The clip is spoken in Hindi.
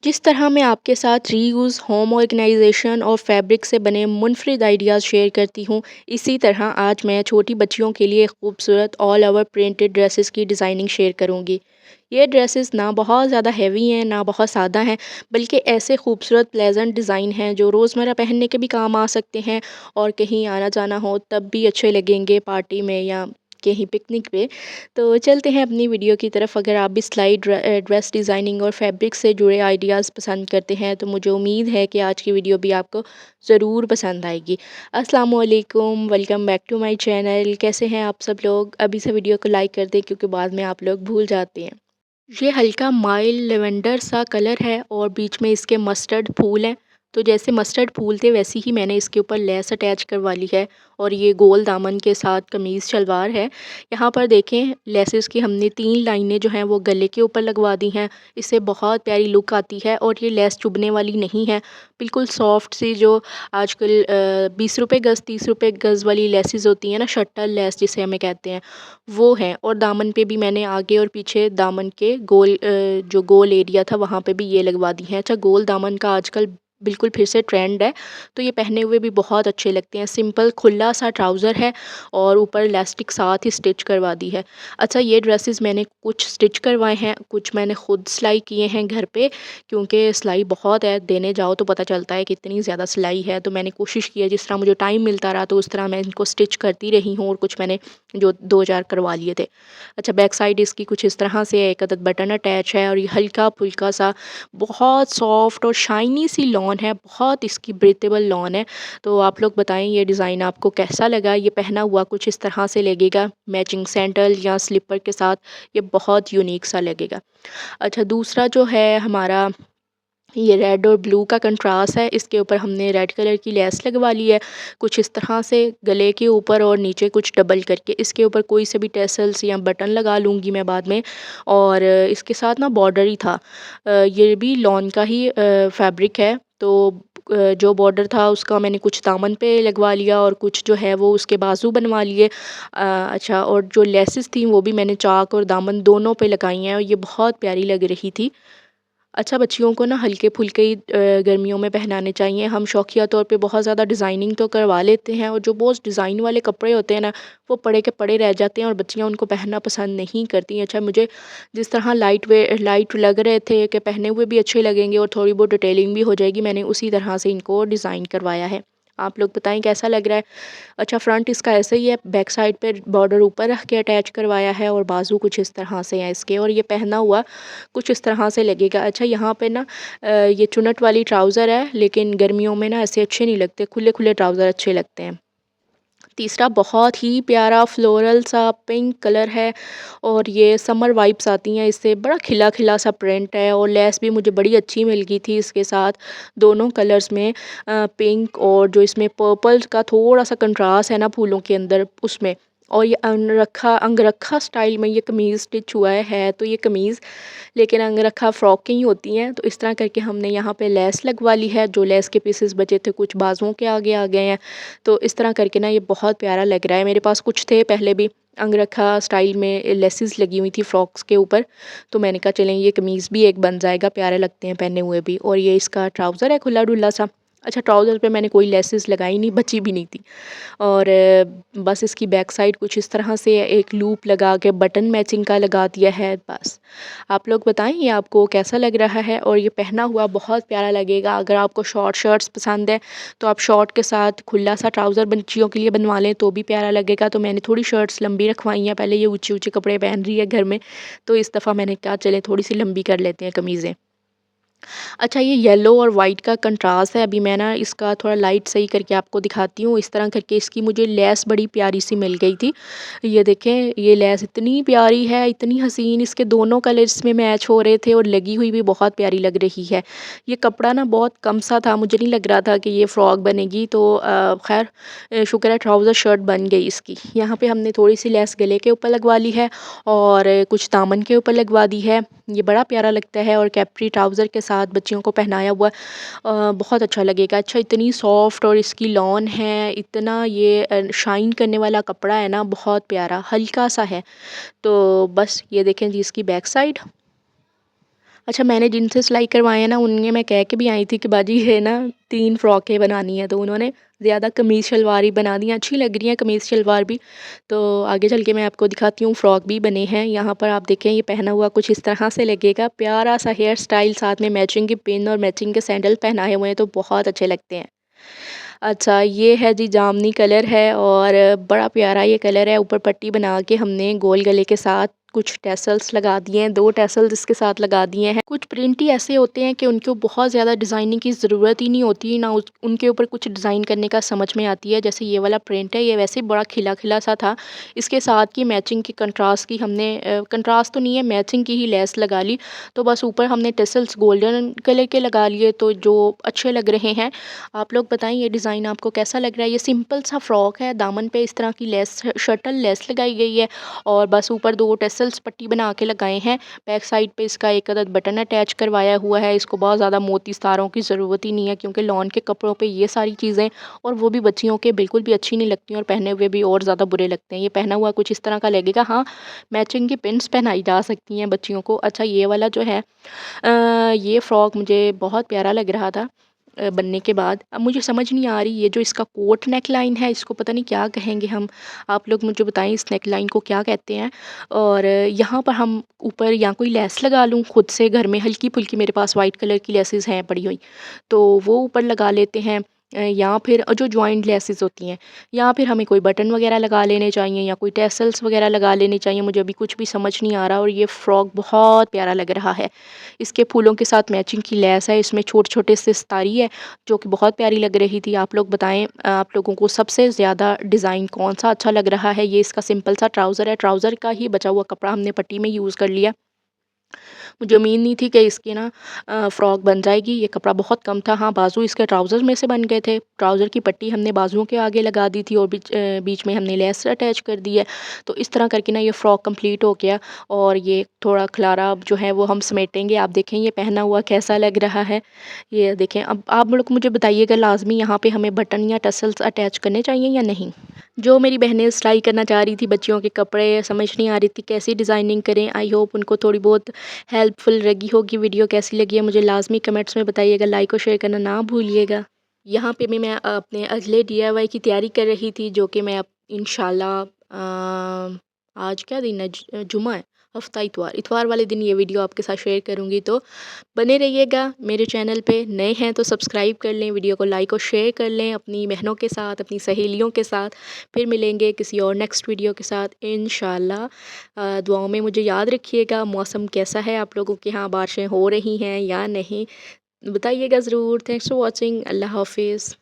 जिस तरह मैं आपके साथ रीयूज़, होम ऑर्गेनाइजेशन और फैब्रिक से बने मुनफरिद आइडियाज़ शेयर करती हूँ, इसी तरह आज मैं छोटी बच्चियों के लिए खूबसूरत ऑल ओवर प्रिंटेड ड्रेसेस की डिज़ाइनिंग शेयर करूँगी। ये ड्रेसेस ना बहुत ज़्यादा हैवी हैं, ना बहुत सादा हैं, बल्कि ऐसे खूबसूरत प्लेजेंट डिज़ाइन हैं जो रोज़मर्रा पहनने के भी काम आ सकते हैं और कहीं आना जाना हो तब भी अच्छे लगेंगे पार्टी में या कहीं पिकनिक पे। तो चलते हैं अपनी वीडियो की तरफ। अगर आप भी सिलाई ड्रेस डिज़ाइनिंग और फैब्रिक से जुड़े आइडियाज़ पसंद करते हैं तो मुझे उम्मीद है कि आज की वीडियो भी आपको ज़रूर पसंद आएगी। अस्सलाम वालेकुम, welcome back to my channel. कैसे हैं आप सब लोग? अभी से वीडियो को लाइक कर दें क्योंकि बाद में आप लोग भूल जाते हैं। ये हल्का माइल्ड लेवेंडर सा कलर है और बीच में इसके मस्टर्ड फूल हैं। तो जैसे मस्टर्ड फूल थे वैसे ही मैंने इसके ऊपर लेस अटैच करवा ली है और ये गोल दामन के साथ कमीज़ शलवार है। यहाँ पर देखें लेसेस की हमने 3 लाइनें जो हैं वो गले के ऊपर लगवा दी हैं। इससे बहुत प्यारी लुक आती है और ये लेस चुभने वाली नहीं है। बिल्कुल सॉफ्ट सी जो आजकल 20 रुपए गज़ 30 रुपए गज़ वाली लेसेस होती हैं ना, शटल लेस जिसे हमें कहते हैं, वो हैं। और दामन पे भी मैंने आगे और पीछे दामन के गोल जो गोल एरिया था वहाँ पे भी ये लगवा दी हैं। अच्छा, गोल दामन का आजकल बिल्कुल फिर से ट्रेंड है, तो ये पहने हुए भी बहुत अच्छे लगते हैं। सिंपल खुला सा ट्राउज़र है और ऊपर इलास्टिक साथ ही स्टिच करवा दी है। अच्छा, ये ड्रेसेस मैंने कुछ स्टिच करवाए हैं, कुछ मैंने खुद सिलाई किए हैं घर पे, क्योंकि सिलाई बहुत है, देने जाओ तो पता चलता है कितनी ज़्यादा सिलाई है। तो मैंने कोशिश की है जिस तरह मुझे टाइम मिलता रहा तो उस तरह मैं इनको स्टिच करती रही हूँ और कुछ मैंने जो 2-4 करवा लिए थे। अच्छा, बैक साइड इसकी कुछ इस तरह से है, एक अदद बटन अटैच है और ये हल्का-फुल्का सा बहुत सॉफ्ट और शाइनी सी लॉन है, बहुत इसकी ब्रीथेबल लॉन है। तो आप लोग बताएँ ये डिज़ाइन आपको कैसा लगा? ये पहना हुआ कुछ इस तरह से लगेगा, मैचिंग सैंडल या स्लीपर के साथ ये बहुत यूनिक सा लगेगा। अच्छा, दूसरा जो है हमारा ये रेड और ब्लू का कंट्रास्ट है, इसके ऊपर हमने रेड कलर की लेस लगवा ली है कुछ इस तरह से गले के ऊपर और नीचे कुछ डबल करके। इसके ऊपर कोई से भी टेसल्स या बटन लगा लूँगी मैं बाद में। और इसके साथ ना बॉर्डर ही था। ये भी लॉन का ही फैब्रिक है। तो जो बॉर्डर था उसका मैंने कुछ दामन पे लगवा लिया और कुछ जो है वो उसके बाजू बनवा लिए। अच्छा, और जो लेसेस थी वो भी मैंने चाक और दामन दोनों पे लगाई हैं और ये बहुत प्यारी लग रही थी। अच्छा, बच्चियों को ना हल्के-फुल्के ही गर्मियों में पहनाने चाहिए। हम शौकिया तौर पे बहुत ज़्यादा डिज़ाइनिंग तो करवा लेते हैं और जो बहुत डिज़ाइन वाले कपड़े होते हैं ना, वो पड़े के पड़े रह जाते हैं और बच्चियाँ उनको पहनना पसंद नहीं करती। अच्छा, मुझे जिस तरह लाइट लग रहे थे कि पहने हुए भी अच्छे लगेंगे और थोड़ी बहुत डिटेलिंग भी हो जाएगी, मैंने उसी तरह से इनको डिज़ाइन करवाया है। आप लोग बताएँ कैसा लग रहा है? अच्छा, फ्रंट इसका ऐसे ही है, बैक साइड पे बॉर्डर ऊपर रख के अटैच करवाया है और बाजू कुछ इस तरह से हैं इसके और ये पहना हुआ कुछ इस तरह से लगेगा। अच्छा, यहाँ पे ना ये चुनट वाली ट्राउज़र है, लेकिन गर्मियों में ना ऐसे अच्छे नहीं लगते, खुले-खुले ट्राउज़र अच्छे लगते हैं। तीसरा बहुत ही प्यारा फ्लोरल सा पिंक कलर है और ये समर वाइब्स आती हैं इससे, बड़ा खिला-खिला सा प्रिंट है और लेस भी मुझे बड़ी अच्छी मिल गई थी इसके साथ, दोनों कलर्स में। पिंक और जो इसमें पर्पल का थोड़ा-सा कंट्रास्ट है ना फूलों के अंदर उसमें। और ये अंगरखा स्टाइल में ये कमीज़ स्टिच हुआ है तो ये कमीज़ लेकिन अंगरखा फ्रॉकें ही होती हैं। तो इस तरह करके हमने यहाँ पे लेस लगवा ली है, जो लेस के पीसेस बचे थे कुछ बाजुओं के आगे आ गए हैं। तो इस तरह करके ना ये बहुत प्यारा लग रहा है। मेरे पास कुछ थे पहले भी अंगरखा स्टाइल में लेसेस लगी हुई थी फ्रॉक्स के ऊपर, तो मैंने कहा चलें ये कमीज़ भी एक बन जाएगा, प्यारे लगते हैं पहने हुए भी। और ये इसका ट्राउज़र है खुला-डुला सा। अच्छा, ट्राउज़र पे मैंने कोई लेसेस लगाई नहीं, बची भी नहीं थी। और बस इसकी बैक साइड कुछ इस तरह से एक लूप लगा के बटन मैचिंग का लगा दिया है बस। आप लोग बताएं ये आपको कैसा लग रहा है? और ये पहना हुआ बहुत प्यारा लगेगा। अगर आपको शॉर्ट शर्ट्स पसंद है तो आप शॉर्ट के साथ खुला सा ट्राउज़र बच्चियों के लिए बनवा लें तो भी प्यारा लगेगा। तो मैंने थोड़ी शर्ट्स लंबी रखवाई हैं, पहले ये ऊँचे ऊँचे कपड़े पहन रही है घर में, तो इस दफ़ा मैंने कहा चले थोड़ी सी लंबी कर लेते हैं कमीज़ें। अच्छा, ये येलो और वाइट का कंट्रास्ट है। अभी मैं ना इसका थोड़ा लाइट सही करके आपको दिखाती हूँ। इस तरह करके इसकी मुझे लेस बड़ी प्यारी सी मिल गई थी। ये देखें, ये लेस इतनी प्यारी है, इतनी हसीन, इसके दोनों कलर इसमें मैच हो रहे थे और लगी हुई भी बहुत प्यारी लग रही है। ये कपड़ा ना बहुत कम सा था, मुझे नहीं लग रहा था कि ये फ्रॉक बनेगी, तो खैर शुक्र है ट्राउज़र शर्ट बन गई इसकी। यहाँ पे हमने थोड़ी सी लेस गले के ऊपर लगवा ली है और कुछ दामन के ऊपर लगवा दी है। ये बड़ा प्यारा लगता है और कैप्री ट्राउज़र के साथ बच्चियों को पहनाया हुआ बहुत अच्छा लगेगा। अच्छा, इतनी सॉफ्ट और इसकी लॉन है, इतना ये शाइन करने वाला कपड़ा है ना, बहुत प्यारा, हल्का सा है। तो बस ये देखें जी इसकी बैक साइड। अच्छा, मैंने जिनसे सिलाई करवाए हैं ना, उनमें मैं कह के भी आई थी कि बाजी ये ना 3 फ्रॉकें बनानी है, तो उन्होंने ज़्यादा कमीज़ शलवार ही बना दी हैं। अच्छी लग रही हैं कमीज़ शलवार भी। तो आगे चल के मैं आपको दिखाती हूँ, फ्रॉक भी बने हैं। यहाँ पर आप देखें, ये पहना हुआ कुछ इस तरह से लगेगा। प्यारा-सा हेयर स्टाइल, साथ में मैचिंग की पिन और मैचिंग के सैंडल पहनाए हुए हैं, तो बहुत अच्छे लगते हैं। अच्छा, ये है जी, जामुनी कलर है और बड़ा प्यारा ये कलर है। ऊपर पट्टी बना के हमने गोल गले के साथ कुछ टैसल्स लगा दिए हैं, 2 टैसल्स इसके साथ लगा दिए हैं। कुछ प्रिंट ही ऐसे होते हैं कि उनको बहुत ज़्यादा डिज़ाइनिंग की ज़रूरत ही नहीं होती, ना उनके ऊपर कुछ डिज़ाइन करने का समझ में आती है। जैसे ये वाला प्रिंट है, ये वैसे ही बड़ा खिला-खिला सा था। इसके साथ की मैचिंग की कंट्रास्ट की हमने कंट्रास्ट तो नहीं है, मैचिंग की ही लेस लगा ली। तो बस ऊपर हमने टैसल्स गोल्डन कलर के लगा लिए, तो जो अच्छे लग रहे हैं। आप लोग बताएं ये डिज़ाइन आपको कैसा लग रहा है। ये सिंपल सा फ्रॉक है, दामन पे इस तरह की लेस, शटल लेस लगाई गई है और बस ऊपर 2 टैसल्स पट्टी बना के लगाए हैं। बैक साइड पे इसका एक अदद बटन अटैच करवाया हुआ है। इसको बहुत ज़्यादा मोती सितारों की ज़रूरत ही नहीं है, क्योंकि लॉन के कपड़ों पे ये सारी चीज़ें, और वो भी बच्चियों के, बिल्कुल भी अच्छी नहीं लगती और पहने हुए भी और ज़्यादा बुरे लगते हैं। ये पहना हुआ कुछ इस तरह का लगेगा। हाँ, मैचिंग की पिन्स पहनाई जा सकती हैं बच्चियों को। अच्छा, ये वाला जो है ये फ्रॉक मुझे बहुत प्यारा लग रहा था बनने के बाद। अब मुझे समझ नहीं आ रही, ये जो इसका कोट नेक लाइन है, इसको पता नहीं क्या कहेंगे हम। आप लोग मुझे बताएं इस नेक लाइन को क्या कहते हैं। और यहाँ पर हम ऊपर या कोई लेस लगा लूँ खुद से घर में, हल्की फुल्की मेरे पास वाइट कलर की लेसेस हैं पड़ी हुई, तो वो ऊपर लगा लेते हैं। या फिर जो जॉइंट लेसेस होती हैं, या फिर हमें कोई बटन वगैरह लगा लेने चाहिए, या कोई टैसल्स वगैरह लगा लेने चाहिए। मुझे अभी कुछ भी समझ नहीं आ रहा, और ये फ्रॉक बहुत प्यारा लग रहा है। इसके फूलों के साथ मैचिंग की लेस है, इसमें छोटे-छोटे से सितारी है, जो कि बहुत प्यारी लग रही थी। आप लोग बताएँ, आप लोगों को सबसे ज़्यादा डिज़ाइन कौन-सा अच्छा लग रहा है? ये इसका सिंपल सा ट्राउज़र है, ट्राउज़र का ही बचा हुआ कपड़ा हमने पट्टी में यूज़ कर लिया। मुझे उम्मीद नहीं थी कि इसकी ना फ़्रॉक बन जाएगी। ये कपड़ा बहुत कम था। हाँ, बाजू इसके ट्राउज़र में से बन गए थे। ट्राउज़र की पट्टी हमने बाजुओं के आगे लगा दी थी और बीच में हमने लेस अटैच कर दी है। तो इस तरह करके ना ये फ़्रॉक कंप्लीट हो गया, और ये थोड़ा खलारा जो है वो हम समेटेंगे। आप देखें ये पहना हुआ कैसा लग रहा है। ये देखें, अब आप लोग मुझे बताइएगा लाज़मी, यहाँ पे हमें बटन या टसल्स अटैच करने चाहिए या नहीं? जो मेरी बहनें सिलाई करना चाह रही थी बच्चियों के कपड़े, समझ नहीं आ रही थी कैसी डिज़ाइनिंग करें। आई होप उनको थोड़ी बहुत हेल्पफुल लगी होगी। वीडियो कैसी लगी है मुझे लाज़मी कमेंट्स में बताइएगा। लाइक और शेयर करना ना भूलिएगा। यहाँ पे भी मैं अपने अगले डीआईवाई की तैयारी कर रही थी, जो कि मैं अब इंशाल्लाह आज क्या दिन है, जुमा है, हफ्ता इतवार, इतवार वाले दिन ये वीडियो आपके साथ शेयर करूँगी। तो बने रहिएगा मेरे चैनल पे। नए हैं तो सब्सक्राइब कर लें, वीडियो को लाइक और शेयर कर लें अपनी बहनों के साथ, अपनी सहेलियों के साथ। फिर मिलेंगे किसी और नेक्स्ट वीडियो के साथ इंशाल्लाह। दुआओं में मुझे याद रखिएगा। मौसम कैसा है आप लोगों के यहाँ, बारिशें हो रही हैं या नहीं, बताइएगा ज़रूर। Thanks for watching. अल्लाह हाफिज़।